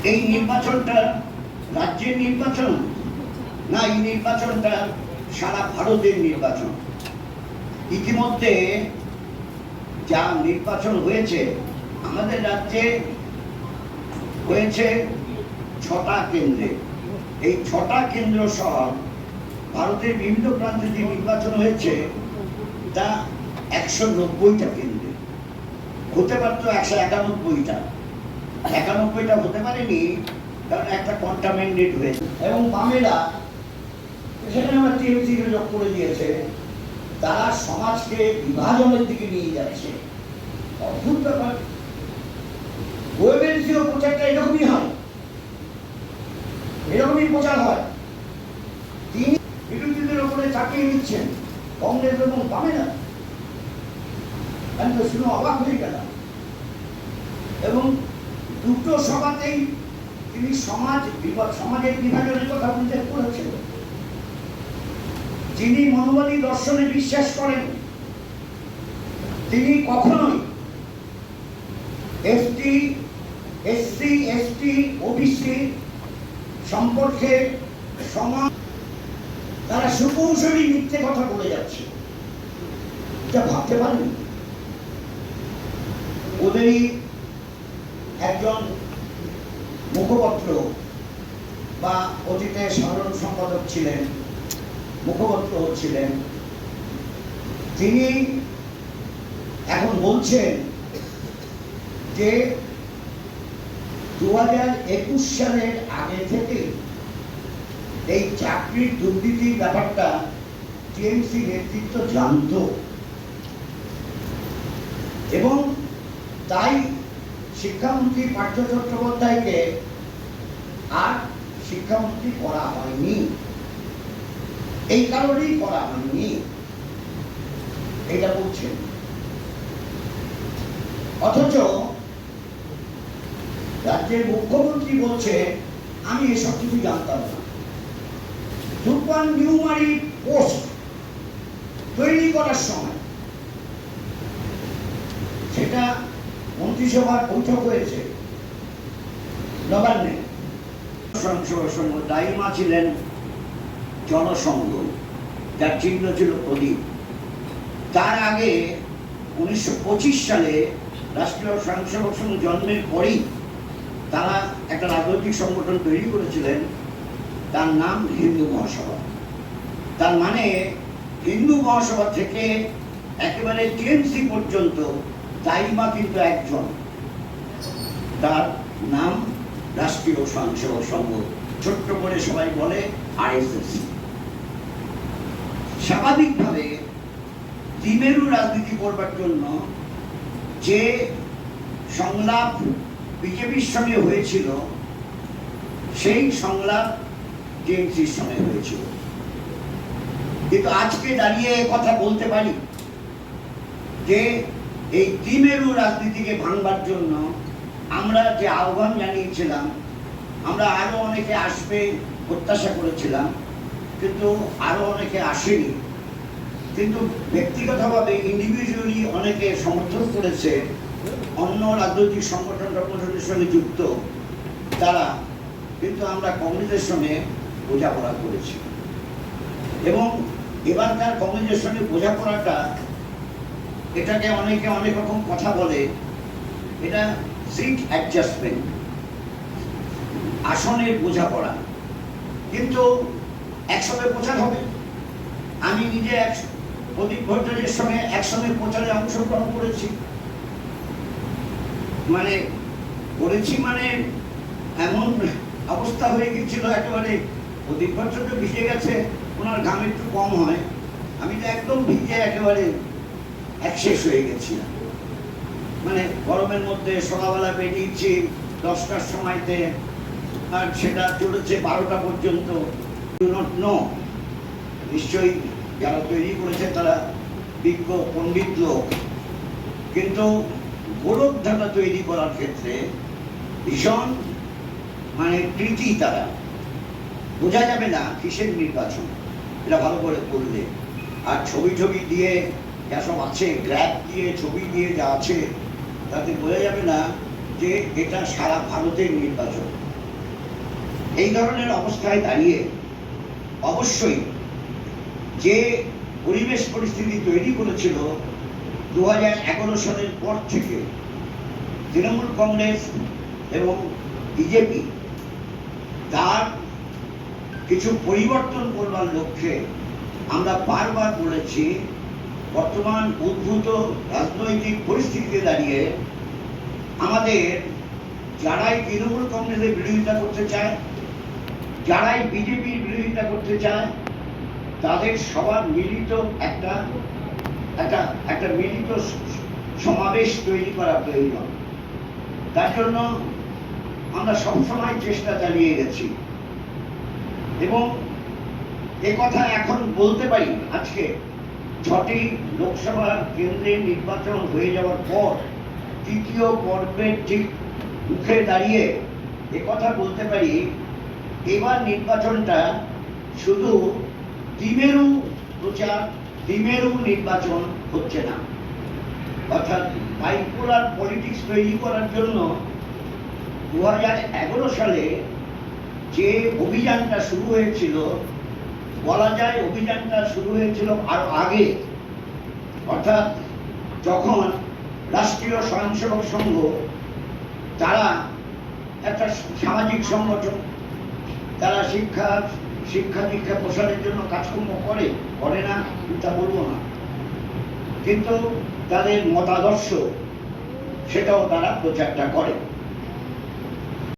এই নির্বাচনটা রাজ্যের নির্বাচন না, এই নির্বাচনটা সারা ভারতের নির্বাচন। ইতিমধ্যে যা নির্বাচন হয়েছে আমাদের রাজ্যে হয়েছে ৬টা কেন্দ্রে। এই ৬টা কেন্দ্র সহ ভারতের বিভিন্ন প্রান্তে যে নির্বাচন হয়েছে তা ১৯০টা কেন্দ্রে। হতে পারতো ১৯১টা, ৯১টা হতে পারেনি কারণ একটা কন্টামিনেট হয়েছে। এবং বামেরা সেখানে আমার টিএমসি যোগ করে দিয়েছে, তারা সমাজকে বিভাজনের দিকে নিয়ে যাচ্ছে। অদ্ভুত ব্যাপার। ওয়েবেলসিও প্রচারটা এরকমই হয়, এরকমই প্রচার হয়। তিনি বিরোধীদের উপরে চাপিয়ে দিচ্ছেন কংগ্রেস এবং বামেরা। আমি তো শুনে অবাক হয়ে গেলাম। এবং দুটো সভাতেই তিনি সমাজের বিভাজনের কথা উল্লেখ করেছেন। যিনি মনোবাদী দর্শনে বিশ্বাস করেন তিনি কখনোই এসটি, এসসি, এসটি, ওবিসি সম্পর্কে সমাজ তারা সুকৌশলী মিথ্যে কথা বলে যাচ্ছে, যা ভাবতে পারেন। ওদেরই একজন মুখপত্র বা অতীতে সাধারণ সম্পাদক ছিলেন, মুখপত্র ছিলেন, তিনি এখন বলছেন যে 2021 সালের আগে থেকে এই চাকরির দুর্নীতির ব্যাপারটা টিএমসি নেতৃত্ব জানত এবং তাই শিক্ষামন্ত্রী পার্থ চট্টোপাধ্যায়কে আর শিক্ষামন্ত্রী করা হয়নি। এই কারণেই করা হয়নি, এটা বলছেন। অথচ রাজ্যের মুখ্যমন্ত্রী বলছে আমি এসব কিছু জানতাম না। সুপার নিউমারি পোস্ট তৈরি করার সময় সেটা মন্ত্রিসভার বৈঠক হয়েছে নবান্নে। সংঘ দাইমা ছিলেন জনসংঘ, যার চিহ্ন ছিল প্রদীপ। তার আগে 1925 সালে রাষ্ট্রীয় স্বয়ংসেবক সংঘ জন্মের পরেই তারা একটা রাজনৈতিক সংগঠন তৈরি করেছিলেন, তার নাম হিন্দু মহাসভা। তার মানে হিন্দু মহাসভা থেকে একেবারে টিএমসি পর্যন্ত দাইমা কিন্তু একজন, তার নাম রাষ্ট্রীয় স্বয়ংসেবক সংঘ, ছোট্ট করে সবাই বলে আরএসএস। স্বাভাবিকভাবে দ্বিমেরু রাজনীতি করবার জন্য যে সংলাপ বিজেপির সঙ্গে হয়েছিল সেই সংলাপ টিএমসির সঙ্গে হয়েছিল। কিন্তু আজকে দাঁড়িয়ে কথা বলতে পারি যে এই দ্বিমেরু রাজনীতিকে ভাঙবার জন্য আমরা যে আহ্বান জানিয়েছিলাম, আমরা আরো অনেকে আসবে প্রত্যাশা করেছিলাম, কিন্তু আরো অনেকে আসেনি। কিন্তু ব্যক্তিগতভাবে ইন্ডিভিজুয়ালি অনেকে সমর্থন করেছে, অন্য রাজনৈতিক সংগঠনের সঙ্গে যুক্ত তারা। কিন্তু আমরা কংগ্রেসের সঙ্গে বোঝাপড়া করেছি এবং এবারকার কংগ্রেসের সঙ্গে বোঝাপড়াটা, এটাকে অনেকে অনেক রকম কথা বলে, এটা সিট অ্যাডজাস্টমেন্ট, আসনের বোঝাপড়া। কিন্তু একসঙ্গে প্রচার হবে। আমি নিজে প্রদীপ ভট্টাচার্যের সঙ্গে একসঙ্গে প্রচারে অংশগ্রহণ করেছি, মানে এমন অবস্থা হয়ে গেছিল একেবারে। প্রদীপ ভট্টাচার্য ভিজে গেছে, ওনার ঘাম একটু কম হয়, আমি তো একদম ভিজে একেবারে একশেষ হয়ে গেছিলাম। মানে গরমের মধ্যে সকালবেলা বেরিয়েছি 10টার সময়তে, আর সেটা চলেছে 12টা পর্যন্ত। নিশ্চয়ই যারা তৈরি করেছে তারা বিজ্ঞ পণ্ডিত লোক, কিন্তু গোলকধাতা তৈরি করার ক্ষেত্রে ভীষণ কৃতি। তারা বোঝা যাবে না কিসের নির্বাচন, এটা ভালো করে করলে। আর ছবি দিয়ে যা সব আছে, গ্র্যাব দিয়ে ছবি দিয়ে যা আছে, তাতে বোঝা যাবে না যে এটা সারা ভারতের নির্বাচন। এই ধরনের অবস্থায় দাঁড়িয়ে অবশ্যই যে পরিবেশ পরিস্থিতি তৈরি করেছিল 2011 সালের পর থেকে তৃণমূল কংগ্রেস এবং বিজেপি, তার কিছু পরিবর্তন করবার লক্ষ্যে আমরা বারবার বলেছি, বর্তমান উদ্ভূত রাজনৈতিক পরিস্থিতিতে দাঁড়িয়ে আমাদের যারাই তৃণমূল কংগ্রেসের বিরোধিতা করতে চায়, যারাই বিজেপির বিরোধিতা করতে চায়, তাদের সবার মিলিত একটা মিলিত সমাবেশ তৈরি করা প্রয়োজন। তার জন্য আমরা সবসময় চেষ্টা চালিয়ে গেছি এবং একথা এখন বলতে পারি, আজকে 6টি লোকসভা কেন্দ্রে নির্বাচন হয়ে যাওয়ার পর তৃতীয় পর্বের ঠিক মুখে দাঁড়িয়ে একথা বলতে পারি, এবার নির্বাচনটা শুধু দ্বিমেরু প্রচার, দ্বিমেরু নির্বাচন হচ্ছে না। অর্থাৎ বাইপোলার পলিটিক্স তৈরি করার জন্য 2011 সালে যে অভিযানটা শুরু হয়েছিল, বলা যায় অভিযানটা শুরু হয়েছিল আরো আগে। অর্থাৎ যখন রাষ্ট্রীয় স্বয়ংসেবক সংঘ, তারা একটা সামাজিক সংগঠন, তারা শিক্ষা দীক্ষা প্রসারের জন্য কাজকর্ম করে না তা বলবো না, কিন্তু তাদের মতাদর্শ সেটাও তারা প্রচারটা করে।